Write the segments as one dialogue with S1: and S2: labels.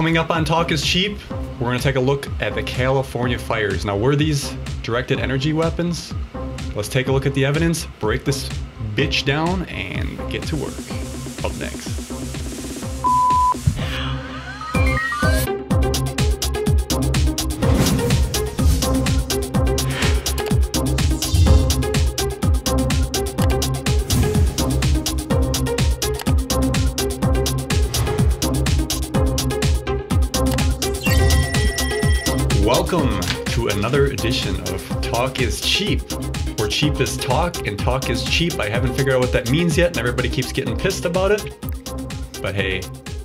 S1: coming up on Talk is Cheap, we're going to take a look at the California fires. Now, were these directed energy weapons? Let's take a look at the evidence, break this bitch down, and get to work. Up next. Welcome to another edition of Talk is Cheap, where cheap is talk and talk is cheap. I haven't figured out what that means yet, and everybody keeps getting pissed about it. But hey,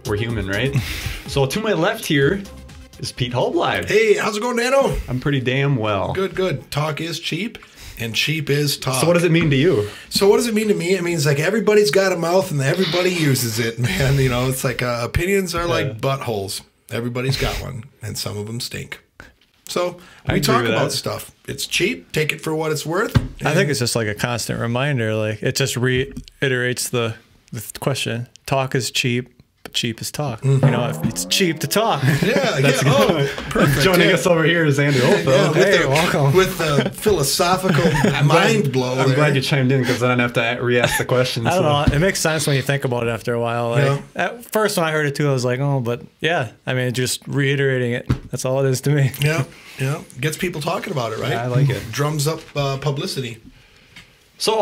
S1: we're human, right? So to my left here is Pete Halbleib.
S2: Hey, how's it going, Nano?
S1: I'm pretty damn well.
S2: Good, good. Talk is cheap, and cheap is talk.
S1: So what does it mean to you?
S2: So what does it mean to me? It means like everybody's got a mouth and everybody uses it, man. You know, it's like opinions are like buttholes. Everybody's got one, and some of them stink. So we talk about stuff. It's cheap. Take it for what it's worth.
S3: I think it's just like a constant reminder. Like it just reiterates the question. Talk is cheap, but cheap is talk. You know, it's cheap to talk.
S2: Yeah, that's good. Oh, perfect.
S1: Joining us over here is Andy Hohlfeld.
S2: Hey, welcome. With the philosophical mind blow.
S1: I'm glad you chimed in because I don't have to re-ask the question.
S3: I don't know. It makes sense when you think about it after a while. Like, at first, when I heard it too, I was like, oh, but yeah. I mean, just reiterating it. That's all it is to me.
S2: Yeah. Yeah, gets people talking about it, right?
S1: Yeah, I like it.
S2: Drums up publicity.
S1: So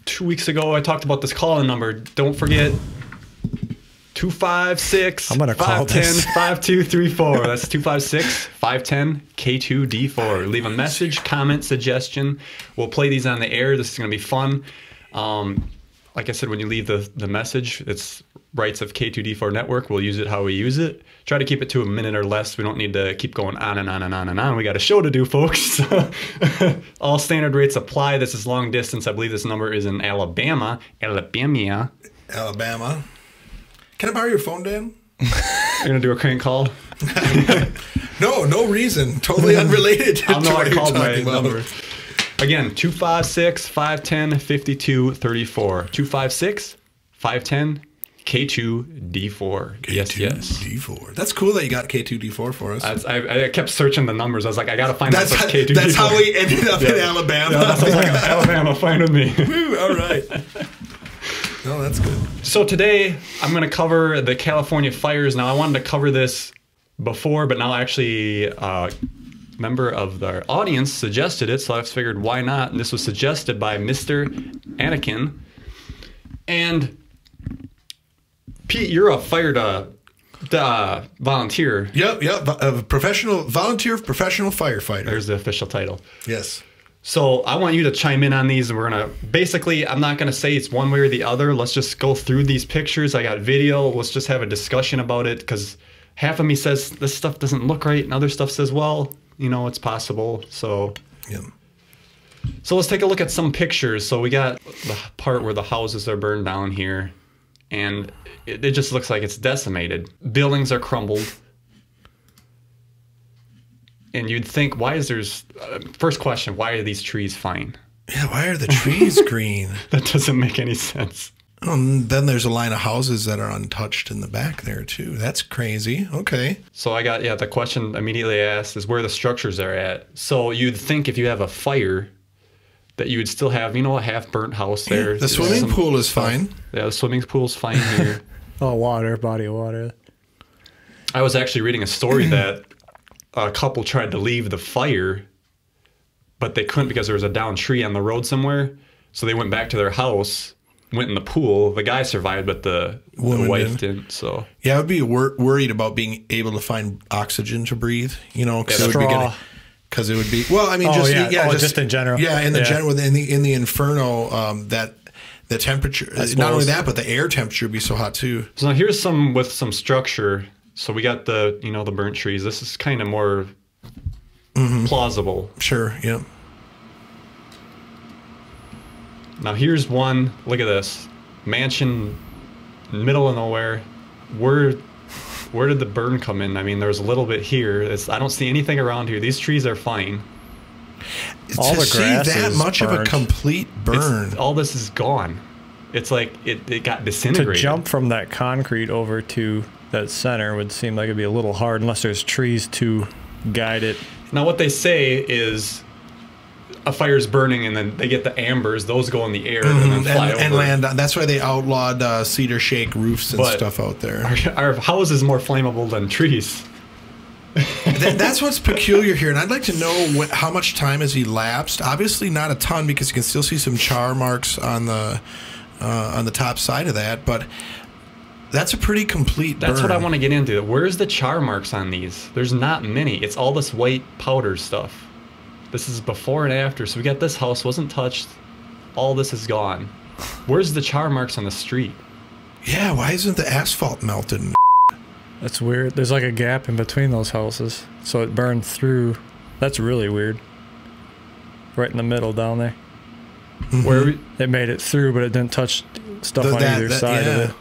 S1: 2 weeks ago, I talked about this call-in number. Don't forget, 256-510-5234. That's 256-510-K2D4. Leave a message, comment, suggestion. We'll play these on the air. This is going to be fun. Like I said, when you leave the message, it's rights of K2D4 network. We'll use it how we use it. Try to keep it to a minute or less. We don't need to keep going on and on and on and on. We got a show to do, folks. All standard rates apply. This is long distance. I believe this number is in Alabama.
S2: Alabama. Can I borrow your phone, Dan?
S1: You're going to do a crank call?
S2: No reason. Totally unrelated to
S1: I know
S2: what
S1: I called
S2: you're
S1: my
S2: talking about.
S1: number. Again, 256-510-5234. 256-510-K2D4. Yes.
S2: D4. That's cool that you got K2D4 for us.
S1: I kept searching the numbers. I was like, I got to find out what's K2D4.
S2: That's how we ended up in Alabama.
S1: Yeah, that sounds like Alabama. Fine with me.
S2: Woo, all right. No, that's good.
S1: So today, I'm going to cover the California fires. Now, I wanted to cover this before, but now actually... member of the audience suggested it, so I figured why not? And this was suggested by Mr. Anakin. And Pete, you're a volunteer.
S2: Yep. A volunteer professional firefighter.
S1: There's the official title.
S2: Yes.
S1: So I want you to chime in on these, and we're gonna basically, I'm not gonna say it's one way or the other. Let's just go through these pictures. I got video. Let's just have a discussion about it, because half of me says this stuff doesn't look right, and other stuff says, well, you know, it's possible. So let's take a look at some pictures. So we got the part where the houses are burned down here, and it just looks like it's decimated. Buildings are crumbled. And you'd think, why is there's... first question, why are these trees fine?
S2: Yeah, why are the trees green?
S1: That doesn't make any sense.
S2: Then there's a line of houses that are untouched in the back there, too. That's crazy. Okay.
S1: So I got, the question immediately asked is where the structures are at. So you'd think if you have a fire that you would still have, you know, a half-burnt house there.
S2: Yeah, the swimming pool is fine.
S1: Yeah, the swimming pool's fine here.
S3: Oh, body of water.
S1: I was actually reading a story that a couple tried to leave the fire, but they couldn't because there was a downed tree on the road somewhere. So they went back to their house, went in the pool. The guy survived, but the wife didn't. So
S2: yeah, I would be worried about being able to find oxygen to breathe. You know, because it would be well. I mean, just in general. Yeah, in the inferno, that the temperature. Not only that, but the air temperature would be so hot too.
S1: So now here's some with some structure. So we got the the burnt trees. This is kind of more plausible.
S2: Sure. Yeah.
S1: Now here's one. Look at this mansion, middle of nowhere. Where did the burn come in? I mean, there's a little bit here. I don't see anything around here. These trees are fine.
S3: All the grass
S2: that much
S3: burnt.
S2: of a complete burn.
S1: All this is gone. It's like it got disintegrated.
S3: To jump from that concrete over to that center would seem like it'd be a little hard unless there's trees to guide it.
S1: Now what they say is a fire's burning and then they get the ambers, those go in the air and then fly over.
S2: And land on. That's why they outlawed cedar shake roofs and stuff out there.
S1: Our house is more flammable than trees.
S2: That's what's peculiar here, and I'd like to know how much time has elapsed. Obviously not a ton, because you can still see some char marks on the top side of that, but that's a pretty complete burn.
S1: That's what I want to get into. Where's the char marks on these? There's not many. It's all this white powder stuff. This is before and after. So we got this house, wasn't touched. All this is gone. Where's the char marks on the street?
S2: Yeah, why isn't the asphalt melted?
S3: That's weird. There's like a gap in between those houses, so it burned through. That's really weird. Right in the middle down there. Where it made it through, but it didn't touch stuff on either side of it.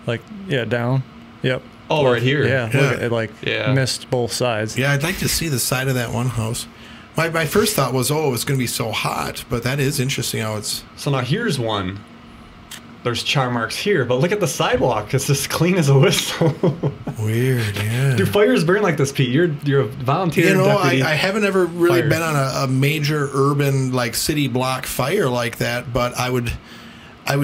S3: Like, yeah, down. Yep.
S1: Oh, right here.
S3: Yeah, look at it, like, missed both sides.
S2: Yeah, I'd like to see the side of that one house. My first thought was, oh, it's going to be so hot, but that is interesting how it's...
S1: So now here's one. There's char marks here, but look at the sidewalk. It's just clean as a whistle.
S2: Weird, yeah.
S1: Do fires burn like this, Pete? You're a volunteer deputy.
S2: I haven't ever really been on a major urban, like, city block fire like that, but I would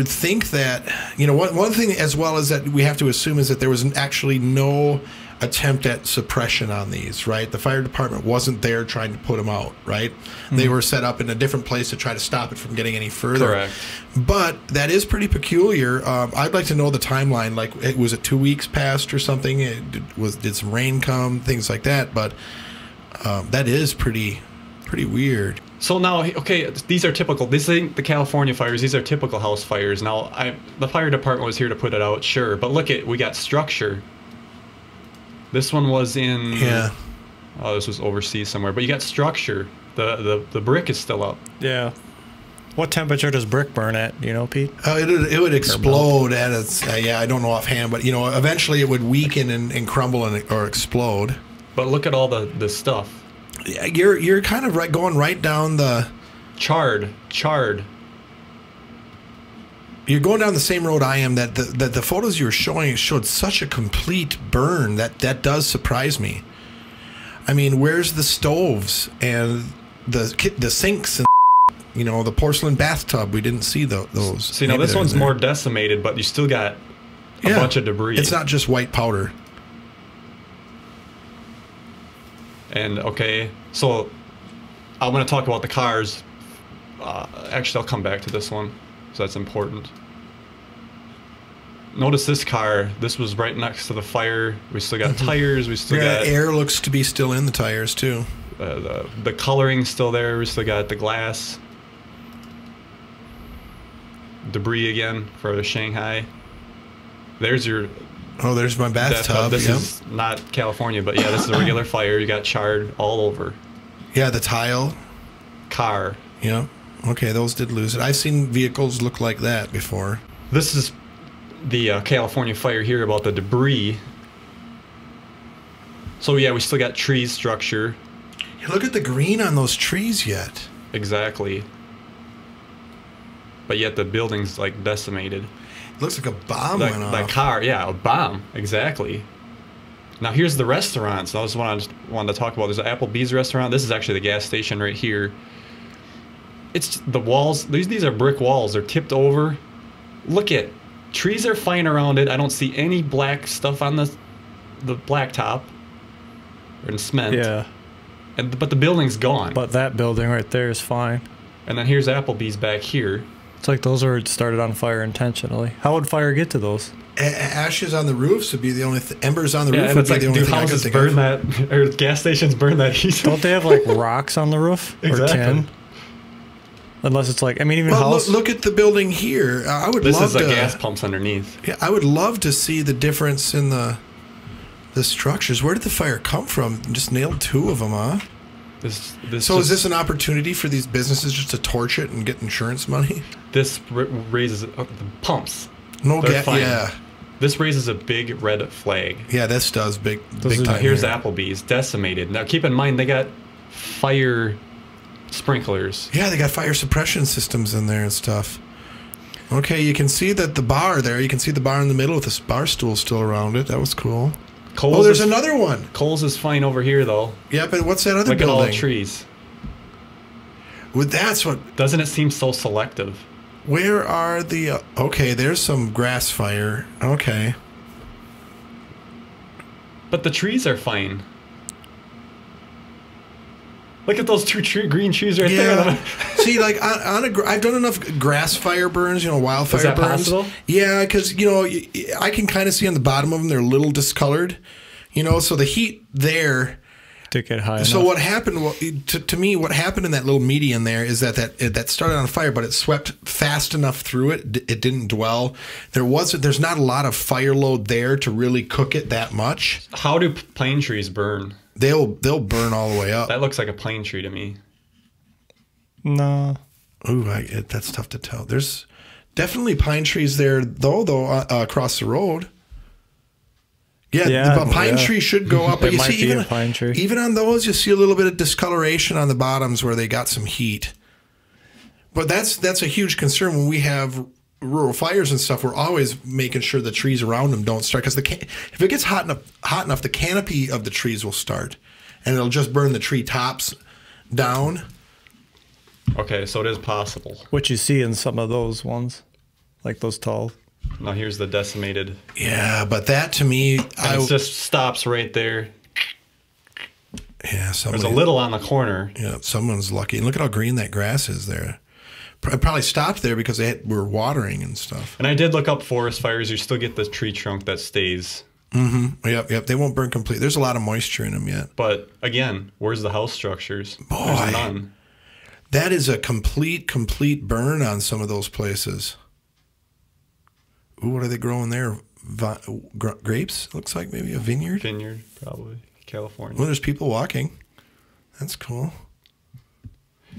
S2: think that, one thing as well is that we have to assume is that there was actually no attempt at suppression on these, right? The fire department wasn't there trying to put them out, right? They were set up in a different place to try to stop it from getting any further.
S1: Correct.
S2: But that is pretty peculiar. I'd like to know the timeline. Like, was it 2 weeks past or something? Did some rain come? Things like that. But that is pretty weird.
S1: So now, okay, these are typical. This ain't the California fires. These are typical house fires. Now, the fire department was here to put it out, sure. But look we got structure. This one was in...
S2: Yeah.
S1: Oh, this was overseas somewhere. But you got structure. The brick is still up.
S3: Yeah. What temperature does brick burn at, Pete?
S2: It would explode at its... I don't know offhand, but, eventually it would weaken and crumble or explode.
S1: But look at all the stuff.
S2: Yeah, you're kind of going right down the...
S1: Charred.
S2: You're going down the same road I am. That the photos you were showing showed such a complete burn that does surprise me. I mean, where's the stoves and the sinks and the porcelain bathtub? We didn't see those.
S1: See, now this one's more decimated, but you still got a bunch of debris.
S2: It's not just white powder.
S1: And okay, so I'm going to talk about the cars. Actually, I'll come back to this one, so that's important. Notice this car. This was right next to the fire. We still got tires. We still got
S2: air. Looks to be still in the tires too.
S1: The coloring's still there. We still got the glass. Debris again for the Shanghai. There's your...
S2: Oh, there's my bathtub.
S1: This is not California, but yeah, this is a regular fire. You got charred all over.
S2: Yeah, the tile.
S1: Car.
S2: Yeah. Okay, those did lose it. I've seen vehicles look like that before.
S1: This is the California fire here about the debris. So yeah, we still got trees, structure.
S2: Yeah, look at the green on those trees yet.
S1: Exactly. But yet the building's like decimated.
S2: Looks like a bomb went off.
S1: That car, yeah, a bomb, exactly. Now here's the restaurants. That was one I just wanted to talk about. There's an Applebee's restaurant. This is actually the gas station right here. It's the walls. These are brick walls. They're tipped over. Look at, trees are fine around it. I don't see any black stuff on the blacktop or in cement.
S3: Yeah.
S1: But the building's gone.
S3: But that building right there is fine.
S1: And then here's Applebee's back here.
S3: It's like those were started on fire intentionally. How would fire get to those?
S2: Ashes on the roofs would be the only embers on the roof would be
S1: like,
S2: the only thing I could think of.
S1: That, or gas stations burn that heat.
S3: Don't they have like rocks on the roof?
S1: Exactly.
S3: Or tin? Unless it's like, I mean, even house.
S2: Look at the building here.
S1: This is the gas pumps underneath.
S2: Yeah, I would love to see the difference in the structures. Where did the fire come from? Just nailed 2 of them, huh? Is this an opportunity for these businesses just to torch it and get insurance money?
S1: This raises the pumps.
S2: No gas. Yeah.
S1: This raises a big red flag.
S2: Yeah, this does big time.
S1: Here's Applebee's decimated. Now keep in mind they got fire sprinklers.
S2: Yeah, they got fire suppression systems in there and stuff. Okay, you can see that the bar there. You can see the bar in the middle with this bar stool still around it. That was cool.
S1: Coles
S2: there's another one.
S1: Coles is fine over here, though.
S2: Yeah, but what's that other building?
S1: Look at all the trees.
S2: Well, that's what...
S1: Doesn't it seem so selective?
S2: Where are the... okay, there's some grass fire. Okay.
S1: But the trees are fine. Look at those two green trees right there.
S2: See, like I've done enough grass fire burns, wildfire
S1: Is that
S2: burns.
S1: possible?
S2: Yeah, because I can kind of see on the bottom of them they're a little discolored. So the heat there.
S3: To get high.
S2: So
S3: enough.
S2: what happened to me? What happened in that little median there is that started on fire, but it swept fast enough through it. It didn't dwell. There's not a lot of fire load there to really cook it that much.
S1: How do pine trees burn?
S2: They'll burn all the way up.
S1: That looks like a pine tree to me.
S3: No.
S2: Ooh, that's tough to tell. There's definitely pine trees there, though across the road. Yeah, the pine tree should go up. But you see, even on those, you see a little bit of discoloration on the bottoms where they got some heat. But that's a huge concern when we have rural fires and stuff. We're always making sure the trees around them don't start, because if it gets hot enough, the canopy of the trees will start, and it'll just burn the tree tops down.
S1: Okay, so it is possible.
S3: What you see in some of those ones, like those tall.
S1: Now here's the decimated.
S2: Yeah, but that to me,
S1: it just stops right there.
S2: Yeah,
S1: there's a little on the corner.
S2: Yeah, someone's lucky. And look at how green that grass is there. I probably stopped there because were watering and stuff.
S1: And I did look up forest fires. You still get the tree trunk that stays.
S2: Mm-hmm. Yep. They won't burn completely. There's a lot of moisture in them yet.
S1: But again, where's the house structures?
S2: Boy,
S1: there's none.
S2: That is a complete burn on some of those places. Ooh, what are they growing there? Grapes? Looks like maybe a vineyard.
S1: Vineyard, probably. California.
S2: Well, there's people walking. That's cool.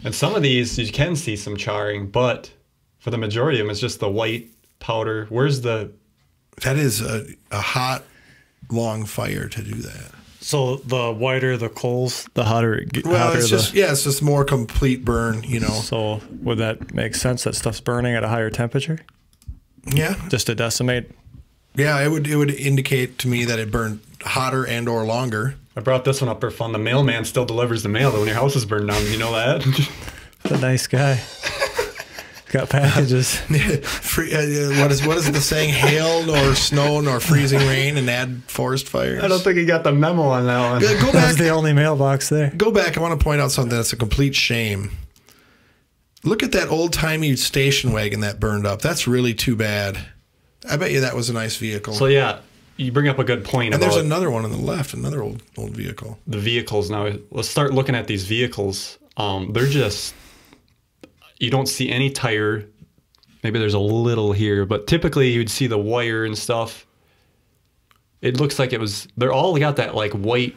S1: And some of these, you can see some charring, but for the majority of them, it's just the white powder. Where's the...
S2: That is a hot, long fire to do that.
S3: So the whiter the coals, the hotter it gets.
S2: Well, it's just more complete burn,
S3: So would that make sense that stuff's burning at a higher temperature?
S2: Yeah.
S3: Just to decimate?
S2: Yeah, it would indicate to me that it burned hotter and or longer.
S1: I brought this one up for fun. The mailman still delivers the mail when your house is burned down. You know that?
S3: What a nice guy. Got packages.
S2: What is the saying? Hail nor snow nor freezing rain and add forest fires.
S1: I don't think he got the memo on that one.
S2: Go back.
S3: That's the only mailbox there.
S2: Go back. I want to point out something that's a complete shame. Look at that old-timey station wagon that burned up. That's really too bad. I bet you that was a nice vehicle.
S1: So, yeah, you bring up a good point.
S2: And there's another one on the left, another old vehicle.
S1: The vehicles now. Let's start looking at these vehicles. They're just... You don't see any tire. Maybe there's a little here, but typically you'd see the wire and stuff. It looks like it was... They're all got that, like, white,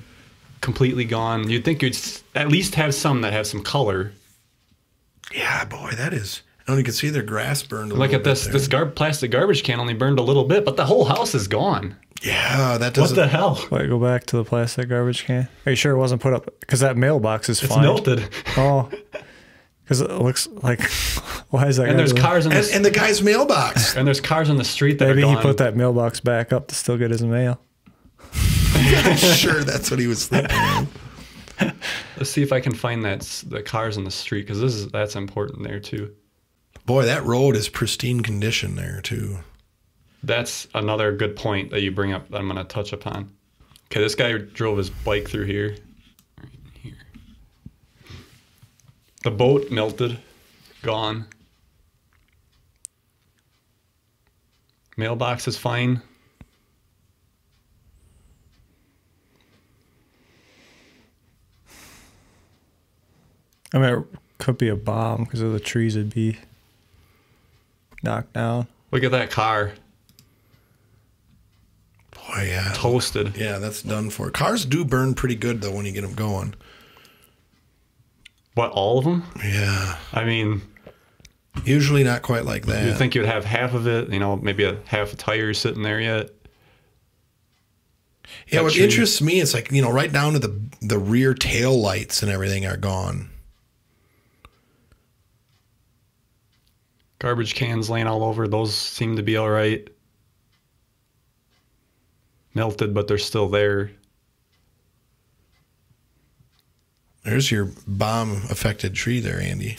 S1: completely gone. You'd think you'd at least have some that have some color.
S2: Yeah, boy, that is... And you can see their grass burned a
S1: little bit. Look at this plastic garbage can only burned a little bit, but the whole house is gone.
S2: Yeah, that doesn't...
S1: What the hell?
S3: Wait, go back to the plastic garbage can. Are you sure it wasn't put up? Because that mailbox is fine.
S1: It's melted.
S3: Oh, because it looks like... Why is that?
S1: And there's cars in the...
S2: And the guy's mailbox.
S1: And there's cars on the street that
S3: Maybe
S1: are gone.
S3: he put that mailbox back up to still get his mail.
S2: I'm sure that's what he was thinking.
S1: Let's see if I can find the cars on the street, because that's important there too.
S2: Boy, that road is pristine condition there too.
S1: That's another good point that you bring up that I'm going to touch upon. Okay, this guy drove his bike through here. Right here. The boat melted, gone. Mailbox is fine.
S3: I mean, it could be a bomb because of the trees would be knocked down.
S1: Look at that car.
S2: Boy, yeah.
S1: Toasted.
S2: Yeah, that's done for. Cars do burn pretty good, though, when you get them going.
S1: What, all of them?
S2: Yeah.
S1: I mean...
S2: Usually not quite like that.
S1: You'd think you'd have half of it, maybe half a tire sitting there yet.
S2: Yeah, what interests me is like, right down to the rear tail lights and everything are gone.
S1: Garbage cans laying all over. Those seem to be all right. Melted, but they're still there.
S2: There's your bomb-affected tree there, Andy.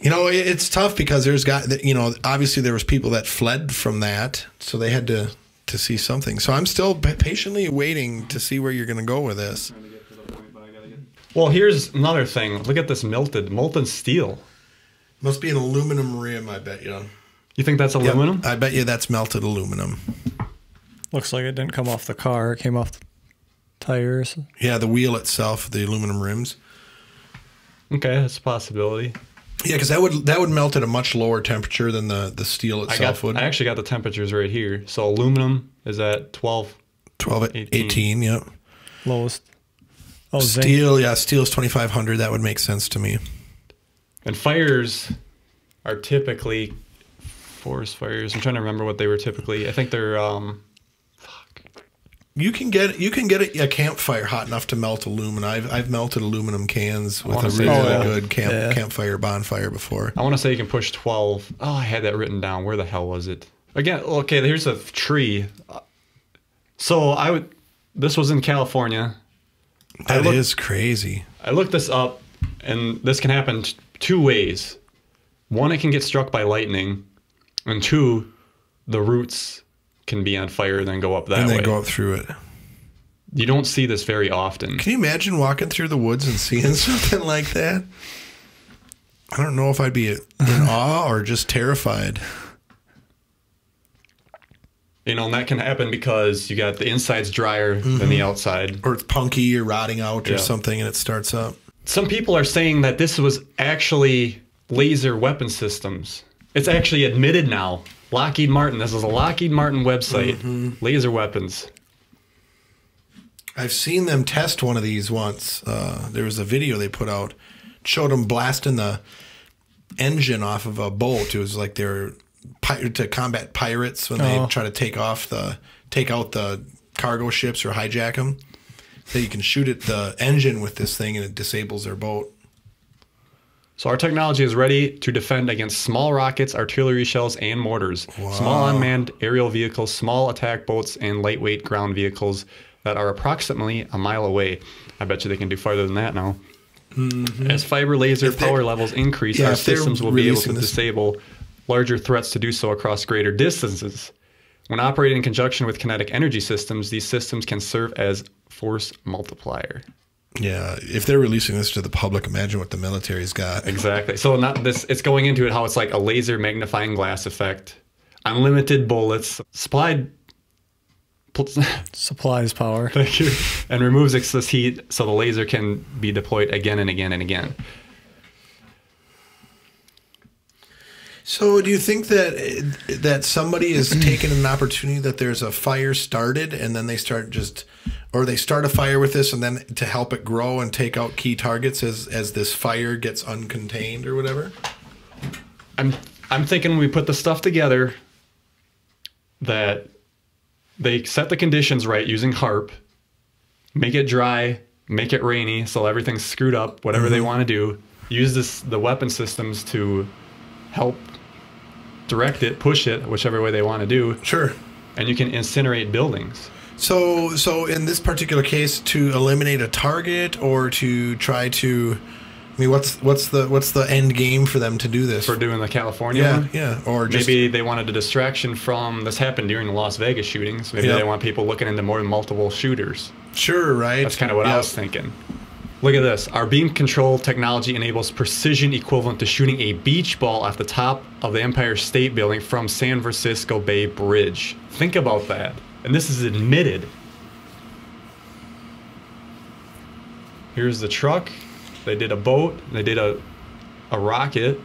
S2: You know, it's tough because obviously there was people that fled from that, so they had to see something. So I'm still patiently waiting to see where you're going to go with this.
S1: Well, here's another thing. Look at this molten steel.
S2: Must be an aluminum rim, I bet you.
S1: You think that's aluminum?
S2: Yep, I bet you that's melted aluminum.
S3: Looks like it didn't come off the car. It came off the tires.
S2: Yeah, the wheel itself, the aluminum rims.
S1: Okay, that's a possibility.
S2: Yeah, because that would melt at a much lower temperature than the steel itself would.
S1: I actually got the temperatures right here. So aluminum is at 12
S2: 18, yep.
S3: Lowest.
S2: Oh, steel, yeah, steel is 2,500. That would make sense to me.
S1: And fires are typically forest fires. I'm trying to remember what they were typically. I think they're
S2: You can get a campfire hot enough to melt aluminum. I've melted aluminum cans with a really good campfire bonfire before.
S1: I want to say you can push 12. Oh, I had that written down. Where the hell was it? Again, okay, here's a tree. So this was in California.
S2: That is crazy.
S1: I looked this up, and this can happen two ways. One, it can get struck by lightning, and two, the roots can be on fire and then go up that way.
S2: And then go up through it.
S1: You don't see this very often.
S2: Can you imagine walking through the woods and seeing something like that? I don't know if I'd be in awe or just terrified.
S1: You know, and that can happen because you got the inside's drier than the outside.
S2: Or it's punky or rotting out or something and it starts up.
S1: Some people are saying that this was actually laser weapon systems. It's actually admitted now. Lockheed Martin. This is a Lockheed Martin website. Laser weapons.
S2: I've seen them test one of these once. There was a video they put out. Showed them blasting the engine off of a boat. It was like they were to combat pirates when they try to take out the cargo ships or hijack them. So you can shoot at the engine with this thing and it disables their boat.
S1: So our technology is ready to defend against small rockets, artillery shells, and mortars. Wow. Small unmanned aerial vehicles, small attack boats, and lightweight ground vehicles that are approximately a mile away. I bet you they can do farther than that now. As fiber laser power levels increase, our systems will be able to disable larger threats to do so across greater distances. When operating in conjunction with kinetic energy systems, these systems can serve as force multiplier.
S2: Yeah, if they're releasing this to the public, imagine what the military's got.
S1: Exactly. So it's going into it how it's like a laser magnifying glass effect, unlimited bullets, supplies
S3: power.
S1: Thank you. And removes excess heat so the laser can be deployed again and again and again.
S2: So do you think that somebody is taking an opportunity that there's a fire started and then they start a fire with this and then to help it grow and take out key targets as this fire gets uncontained or whatever?
S1: I'm thinking when we put the stuff together that they set the conditions right using HARP, make it dry, make it rainy so everything's screwed up, whatever they want to do, use the weapon systems to help direct it, push it, whichever way they want to do.
S2: Sure.
S1: And you can incinerate buildings.
S2: So in this particular case, to eliminate a target or to try to, I mean, what's the end game for them to do this?
S1: For doing the California one?
S2: Yeah. Or just,
S1: maybe they wanted a distraction from, this happened during the Las Vegas shootings. Maybe they want people looking into more than multiple shooters.
S2: Sure, right.
S1: That's kind of what I was thinking. Look at this. Our beam control technology enables precision equivalent to shooting a beach ball off the top of the Empire State Building from San Francisco Bay Bridge. Think about that. And this is admitted. Here's the truck. They did a boat. They did a rocket.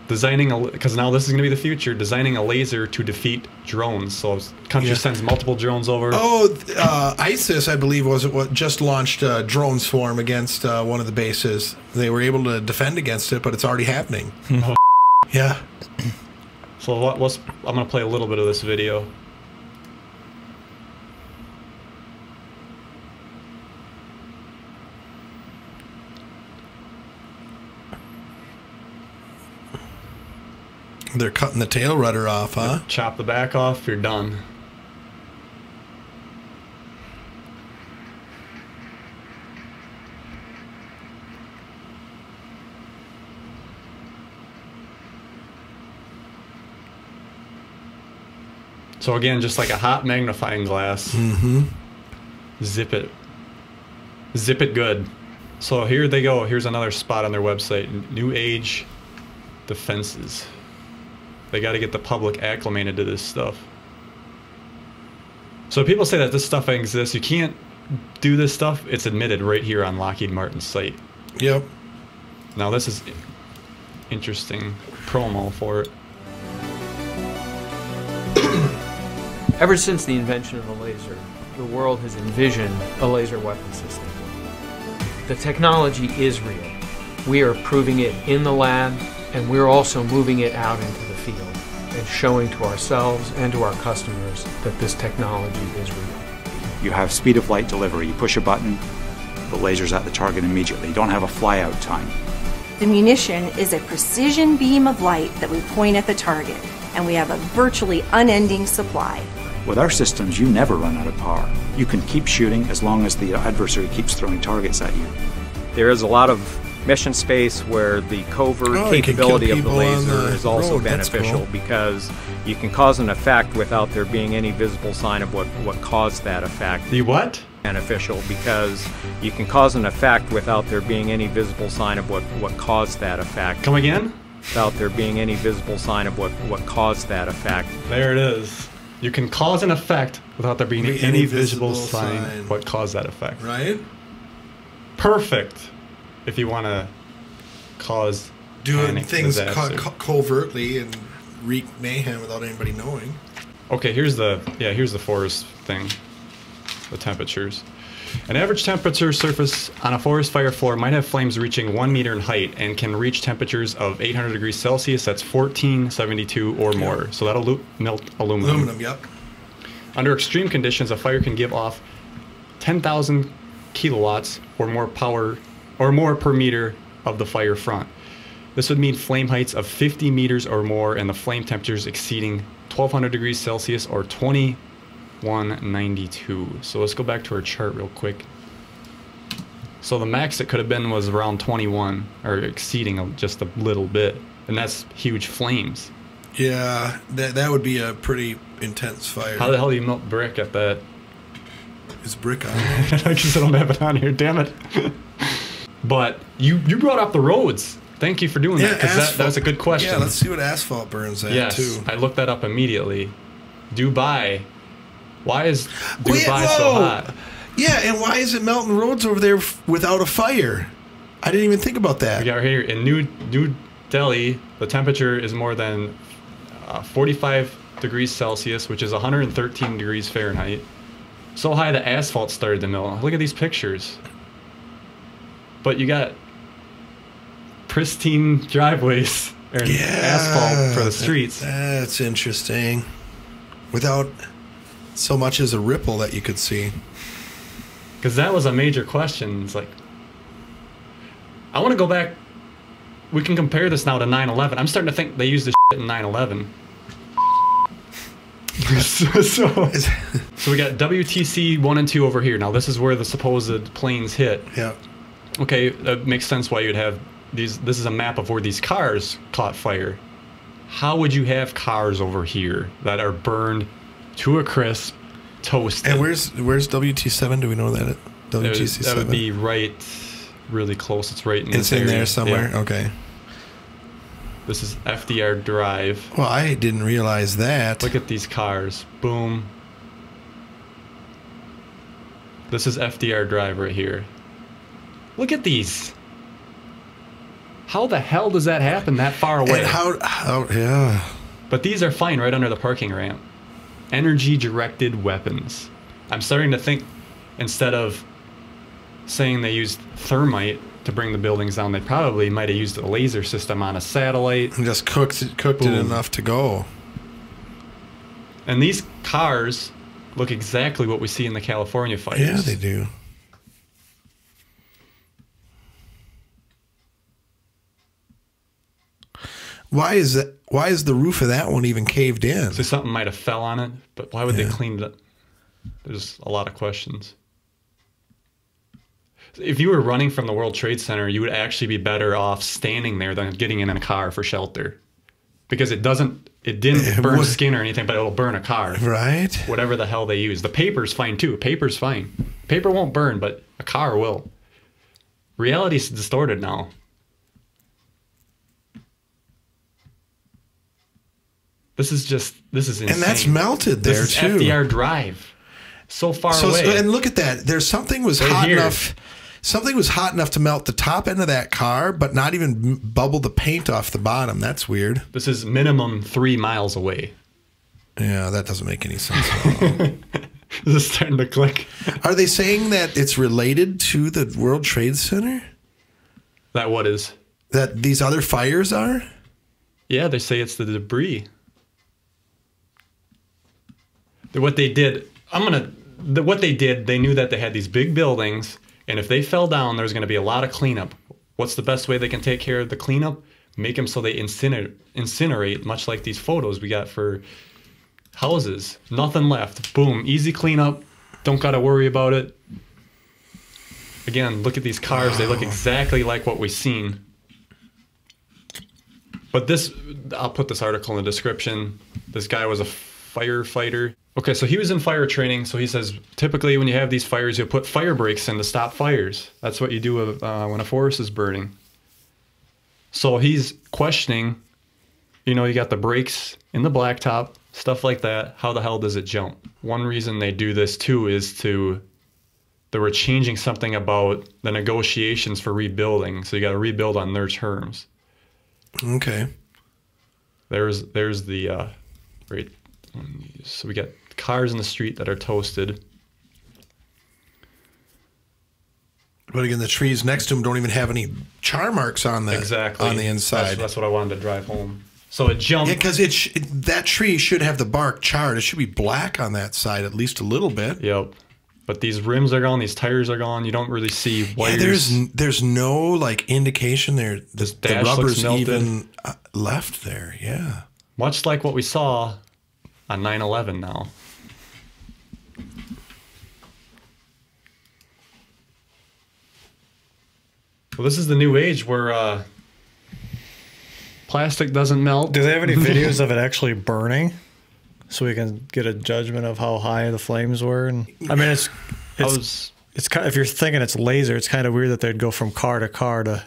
S1: Because now this is going to be the future, designing a laser to defeat drones. So country sends multiple drones over.
S2: ISIS, I believe, just launched a drone swarm against one of the bases. They were able to defend against it, but it's already happening. Yeah.
S1: So I'm going to play a little bit of this video.
S2: They're cutting the tail rudder off, huh?
S1: Chop the back off, you're done. So again, just like a hot magnifying glass.
S2: Mm-hmm.
S1: Zip it. Zip it good. So here they go. Here's another spot on their website. New Age Defenses. They got to get the public acclimated to this stuff. So people say that this stuff exists. You can't do this stuff. It's admitted right here on Lockheed Martin's site.
S2: Yep.
S1: Now this is interesting promo for it.
S4: Ever since the invention of the laser, the world has envisioned a laser weapon system. The technology is real. We are proving it in the lab, and we're also moving it out into the field and showing to ourselves and to our customers that this technology is real.
S5: You have speed of light delivery. You push a button, the laser's at the target immediately. You don't have a fly-out time.
S6: The munition is a precision beam of light that we point at the target, and we have a virtually unending supply.
S5: With our systems, you never run out of power. You can keep shooting as long as the adversary keeps throwing targets at you.
S7: There is a lot of mission space where the covert capability of the laser is also beneficial because you can cause an effect without there being any visible sign of what caused that effect.
S1: The what?
S7: Beneficial because you can cause an effect without there being any visible sign of what caused that effect.
S1: Come again?
S7: Without there being any visible sign of what caused that effect.
S1: There it is. You can cause an effect without there being any visible sign what caused that effect.
S2: Right?
S1: Perfect. If you want to cause
S2: doing things covertly and wreak mayhem without anybody knowing.
S1: Okay, here's the forest thing. The temperatures. An average temperature surface on a forest fire floor might have flames reaching 1 meter in height and can reach temperatures of 800 degrees Celsius, that's 1472 or more. So that'll melt aluminum.
S2: Aluminum, yep.
S1: Under extreme conditions, a fire can give off 10,000 kilowatts or more power or more per meter of the fire front. This would mean flame heights of 50 meters or more and the flame temperatures exceeding 1200 degrees Celsius or 2192. So let's go back to our chart real quick. So the max it could have been was around 21 or exceeding just a little bit, and that's huge flames.
S2: Yeah, that would be a pretty intense fire.
S1: How the hell do you melt brick at that?
S2: Is brick on
S1: I guess I don't have it on here, damn it. But you brought up the roads. Thank you for doing that, because that was a good question.
S2: Yeah, let's see what asphalt burns at, too.
S1: I looked that up immediately. Dubai. Why is Dubai so hot?
S2: Yeah, and why is it melting roads over there without a fire? I didn't even think about that.
S1: We got right here in New Delhi, the temperature is more than 45 degrees Celsius, which is 113 degrees Fahrenheit. So high the asphalt started to melt. Look at these pictures. But you got pristine driveways and asphalt for the streets.
S2: That's interesting. Without so much as a ripple that you could see.
S1: Because that was a major question. It's like, I want to go back. We can compare this now to 9/11. I'm starting to think they used this shit in 9/11. So we got WTC 1 and 2 over here. Now this is where the supposed planes hit.
S2: Yeah.
S1: Okay, that makes sense why you'd have these. This is a map of where these cars caught fire. How would you have cars over here that are burned to a crisp, toasted?
S2: And where's WT7? Do we know that? WTC7?
S1: That would be right, really close. It's right in this
S2: It's in
S1: area.
S2: there somewhere?
S1: Yeah.
S2: Okay.
S1: This is FDR Drive.
S2: Well, I didn't realize that.
S1: Look at these cars. Boom. This is FDR Drive right here. Look at these. How the hell does that happen that far away?
S2: And how yeah.
S1: But these are fine right under the parking ramp. Energy-directed weapons. I'm starting to think, instead of saying they used thermite to bring the buildings down, they probably might have used a laser system on a satellite.
S2: And just cooked it enough to go.
S1: And these cars look exactly what we see in the California fires.
S2: Yeah, they do. Why is that? Why is the roof of that one even caved in?
S1: So something might have fell on it, but why would they clean it up? There's a lot of questions. If you were running from the World Trade Center, you would actually be better off standing there than getting in a car for shelter. Because it didn't burn skin or anything, but it'll burn a car.
S2: Right.
S1: Whatever the hell they use. The paper's fine too. Paper's fine. Paper won't burn, but a car will. Reality's distorted now. This is insane.
S2: And that's melted there
S1: this is
S2: too.
S1: FDR Drive. So far away.
S2: And look at that. There's something was hot enough. Something was hot enough to melt the top end of that car, but not even bubble the paint off the bottom. That's weird.
S1: This is minimum 3 miles away.
S2: Yeah, that doesn't make any sense at all.
S1: This is starting to click.
S2: Are they saying that it's related to the World Trade Center?
S1: That what is?
S2: That these other fires are?
S1: Yeah, they say it's the debris. What they did, what they did, they knew that they had these big buildings, and if they fell down, there's going to be a lot of cleanup. What's the best way they can take care of the cleanup? Make them so they incinerate, much like these photos we got for houses. Nothing left. Boom. Easy cleanup. Don't got to worry about it. Again, look at these cars. They look exactly like what we've seen. But this, I'll put this article in the description. This guy was a firefighter. Okay, so he was in fire training. So he says, typically when you have these fires, you'll put fire breaks in to stop fires. That's what you do when a forest is burning. So he's questioning, you know, you got the brakes in the blacktop, stuff like that. How the hell does it jump? One reason they do this too is they were changing something about the negotiations for rebuilding. So you got to rebuild on their terms.
S2: Okay.
S1: There's the, right. So we got cars in the street that are toasted.
S2: But again, the trees next to them don't even have any char marks on the inside.
S1: That's what I wanted to drive home. So it jumped.
S2: Yeah, because that tree should have the bark charred. It should be black on that side, at least a little bit.
S1: Yep. But these rims are gone. These tires are gone. You don't really see wires.
S2: Yeah, there's no like indication there. The rubber's even left there. Yeah.
S1: Much like what we saw on 9/11 now. Well, this is the new age where plastic doesn't melt.
S3: Do they have any videos of it actually burning, so we can get a judgment of how high the flames were? And I mean, it's kind of, if you're thinking it's laser, it's kind of weird that they'd go from car to car to.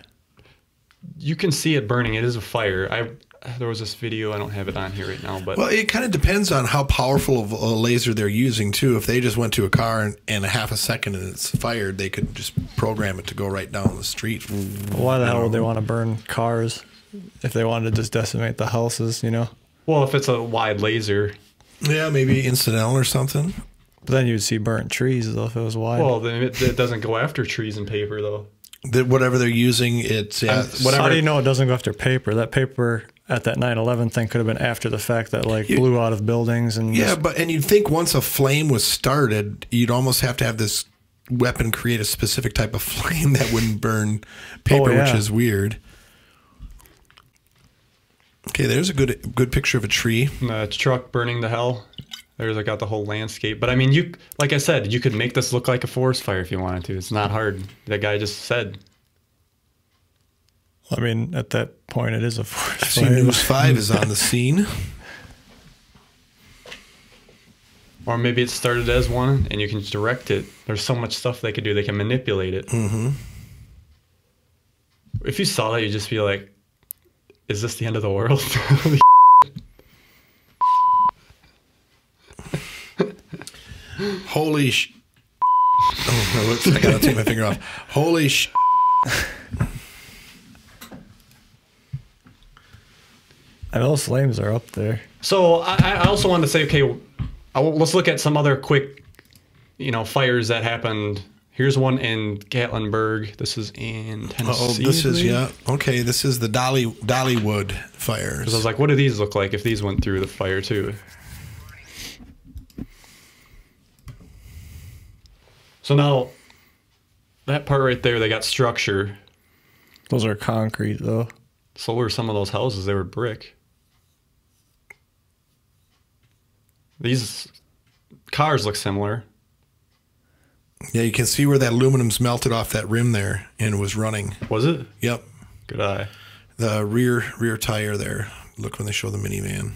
S1: You can see it burning. It is a fire. There was this video. I don't have it on here right now, but
S2: well, it kind of depends on how powerful of a laser they're using too. If they just went to a car and a half a second and it's fired, they could just program it to go right down the street.
S3: Why the hell would they want to burn cars if they wanted to just decimate the houses? You know.
S1: Well, if it's a wide laser.
S2: Yeah, maybe incidental or something.
S3: But then you'd see burnt trees though if it was wide.
S1: Well, then it doesn't go after trees and paper though.
S2: Whatever they're using, it's
S3: whatever. How do you know it doesn't go after paper? That paper at that 9/11 thing could have been after the fact that like blew out of buildings and
S2: and you'd think once a flame was started, you'd almost have to have this weapon create a specific type of flame that wouldn't burn paper, which is weird. Okay, there's a good picture of a tree.
S1: A truck burning to hell. There's I got the whole landscape. But I mean, like I said, you could make this look like a forest fire if you wanted to. It's not hard. That guy just said.
S3: I mean, at that point, it is a forest fire.
S2: News 5 is on the scene.
S1: Or maybe it started as one, and you can direct it. There's so much stuff they could do. They can manipulate it.
S2: Mm-hmm.
S1: If you saw that, you'd just be like, is this the end of the world?
S2: Holy sh... Oh, no, I gotta take my finger off. Holy sh...
S3: And those flames are up there.
S1: So I also wanted to say, okay, let's look at some other quick, fires that happened. Here's one in Gatlinburg. This is in Tennessee.
S2: Oh, this is, okay, this is the Dollywood fires.
S1: Because I was like, what do these look like if these went through the fire too? So now, that part right there, they got structure.
S3: Those are concrete, though.
S1: So were some of those houses, they were brick. These cars look similar.
S2: Yeah, you can see where that aluminum's melted off that rim there and was running.
S1: Was it?
S2: Yep.
S1: Good eye.
S2: The rear tire there. Look when they show the minivan.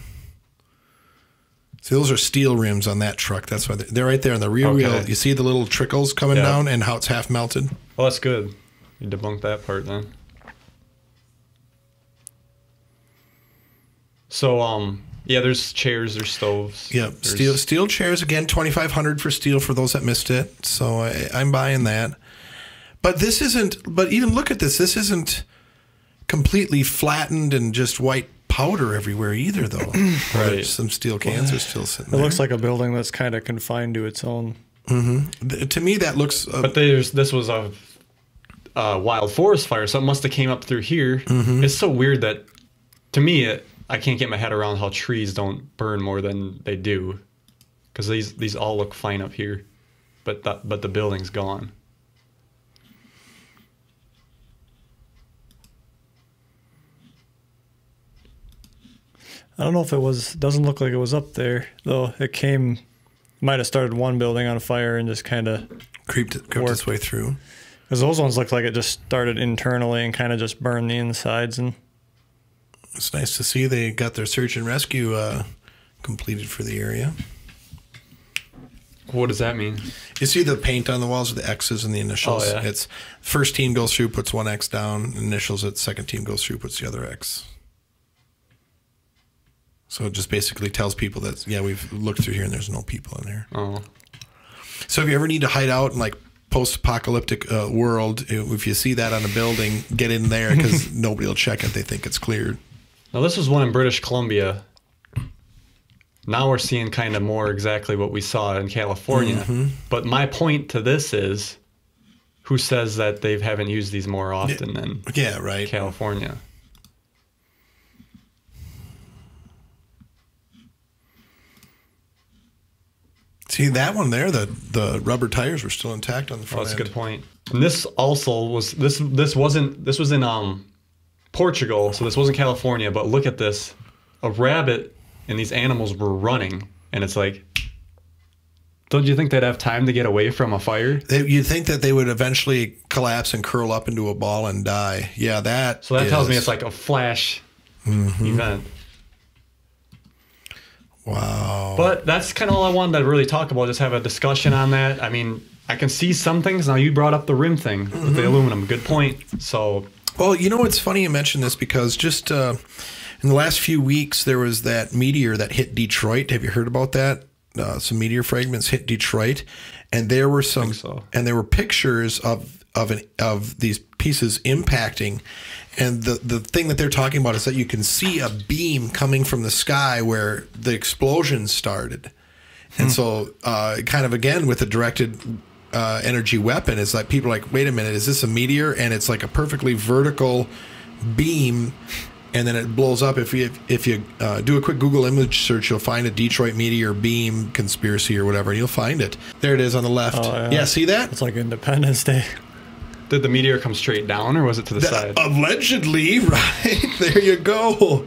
S2: See, those are steel rims on that truck. That's why they're right there on the rear wheel. You see the little trickles coming down and how it's half melted?
S1: Well, that's good. You debunked that part then. So, yeah, there's chairs, there's stoves.
S2: Yep, steel chairs again, $2,500 for steel for those that missed it. So I'm buying that. But this isn't. But even look at this. This isn't completely flattened and just white powder everywhere either, though. Right. Some steel cans are still sitting there.
S3: It looks like a building that's kind of confined to its own.
S2: To me, that looks.
S1: But this was a wild forest fire, so it must have came up through here. It's so weird that, to me, I can't get my head around how trees don't burn more than they do, because these all look fine up here, but the building's gone.
S3: I don't know if it was. Doesn't look like it was up there though. Might have started one building on fire and just kind of
S2: crept its way through.
S3: Because those ones look like it just started internally and kind of just burned the insides. And
S2: it's nice to see they got their search and rescue completed for the area.
S1: What does that mean?
S2: You see the paint on the walls with the X's and the initials.
S1: Oh, yeah.
S2: It's first team goes through, puts one X down. Initials. It second team goes through, puts the other X. So it just basically tells people that, yeah, we've looked through here and there's no people in there.
S1: Oh.
S2: So if you ever need to hide out in like post-apocalyptic world, if you see that on a building, get in there because nobody will check it. They think it's cleared.
S1: Now this was one in British Columbia. Now we're seeing kind of more exactly what we saw in California. But my point to this is, who says that they haven't used these more often than California?
S2: See that one there, the rubber tires were still intact on the front.
S1: That's a good point. And this also was this was in Portugal, so this wasn't California, but look at this. A rabbit and these animals were running, and it's like, don't you think they'd have time to get away from a fire?
S2: You'd think that they would eventually collapse and curl up into a ball and die. Yeah, that.
S1: So that tells me it's like a flash event.
S2: Wow.
S1: But that's kind of all I wanted to really talk about, just have a discussion on that. I mean, I can see some things. Now, you brought up the rim thing with the aluminum. Good point. So,
S2: well, you know what's funny you mentioned this, because just in the last few weeks, there was that meteor that hit Detroit. Have you heard about that? Some meteor fragments hit Detroit, and there were and there were pictures of these pieces impacting. And the thing that they're talking about is that you can see a beam coming from the sky where the explosion started. And so kind of, again, with a directed energy weapon, it's like people are like, wait a minute, is this a meteor? And it's like a perfectly vertical beam, and then it blows up. If you do a quick Google image search, you'll find a Detroit meteor beam conspiracy or whatever, and you'll find it. There it is on the left. Oh, yeah, see that?
S3: It's like Independence Day.
S1: Did the meteor come straight down, or was it to the side?
S2: Allegedly, right? There you go.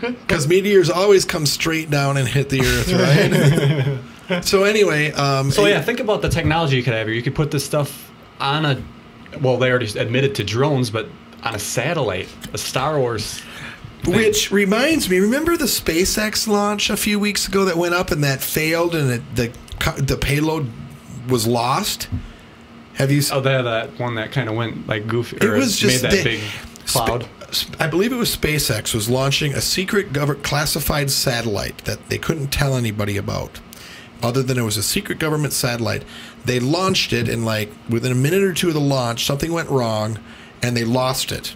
S2: Because meteors always come straight down and hit the Earth, right? So anyway.
S1: Think about the technology you could have here. You could put this stuff on a, well, they already admitted to drones, but on a satellite, a Star Wars thing.
S2: Which reminds me, remember the SpaceX launch a few weeks ago that went up and that failed and the payload was lost? Have you?
S1: Oh, that one that kind of went like goofy. Or it was just made that big cloud.
S2: I believe it was SpaceX was launching a secret classified satellite that they couldn't tell anybody about, other than it was a secret government satellite. They launched it, and like within a minute or two of the launch, something went wrong, and they lost it.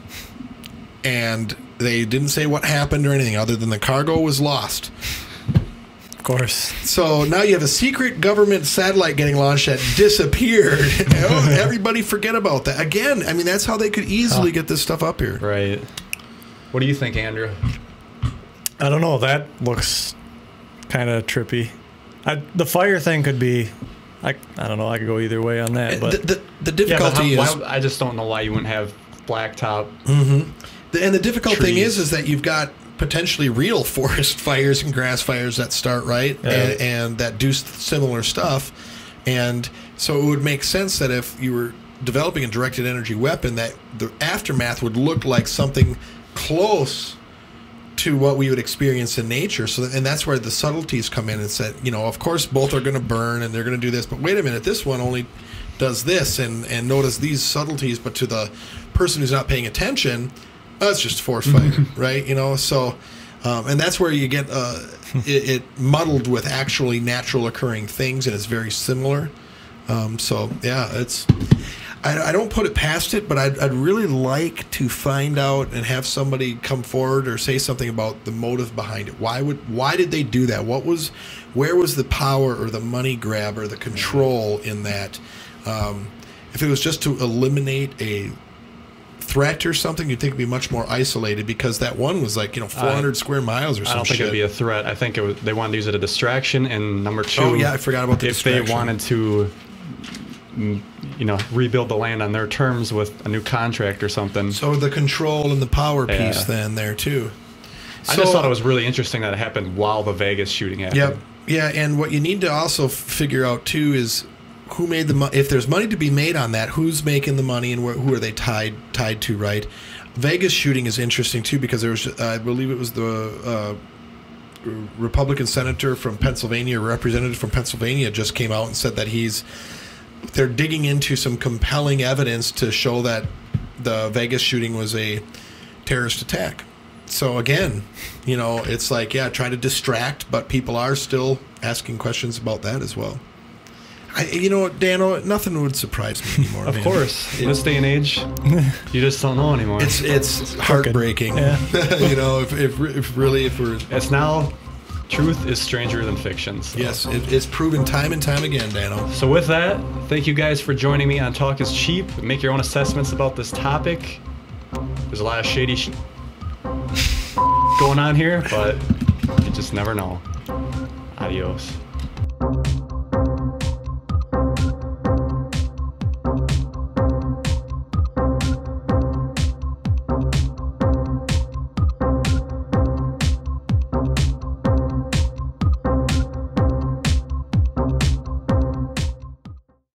S2: And they didn't say what happened or anything other than the cargo was lost.
S3: Of course.
S2: So now you have a secret government satellite getting launched that disappeared. Everybody forget about that. Again, I mean, that's how they could easily get this stuff up here.
S1: Right. What do you think, Andrew?
S3: I don't know. That looks kind of trippy. The fire thing could be, I don't know. I could go either way on that. But
S2: the difficulty is...
S1: I just don't know why you wouldn't have blacktop.
S2: And the difficult thing is that you've got potentially real forest fires and grass fires that start, right? And that do similar stuff. And so it would make sense that if you were developing a directed energy weapon, that the aftermath would look like something close to what we would experience in nature. So and that's where the subtleties come in and said, you know, of course both are going to burn and they're going to do this, but wait a minute, this one only does this and notice these subtleties, but to the person who's not paying attention, it's just forest fire, right? You know, so and that's where you get it muddled with actually natural occurring things, and it's very similar. So yeah, it's I don't put it past it, but I'd really like to find out and have somebody come forward or say something about the motive behind it. Why did they do that? Where was the power or the money grab or the control in that? If it was just to eliminate a threat or something, you'd think it'd be much more isolated, because that one was like 400 square miles or something. I don't think it'd
S1: be a threat. I think they wanted to use it as a distraction. And number two,
S2: oh yeah, I forgot about the distraction.
S1: If they wanted to rebuild the land on their terms with a new contract or something.
S2: So the control and the power piece then there too.
S1: I just thought it was really interesting that it happened while the Vegas shooting happened.
S2: Yep. Yeah, and what you need to also figure out too is who made the money. If there's money to be made on that, who's making the money and who are they tied to, right? Vegas shooting is interesting too, because there was, I believe it was the Republican senator from Pennsylvania, representative from Pennsylvania, just came out and said that they're digging into some compelling evidence to show that the Vegas shooting was a terrorist attack. So again, it's like, yeah, trying to distract, but people are still asking questions about that as well. Dano, nothing would surprise me anymore.
S1: Of course, in this day and age, you just don't know anymore.
S2: It's heartbreaking. Yeah. if we're.
S1: It's now. Truth is stranger than fiction. So.
S2: Yes, it's proven time and time again, Dano.
S1: So with that, thank you guys for joining me on Talk is Cheap. Make your own assessments about this topic. There's a lot of shady going on here, but you just never know. Adios.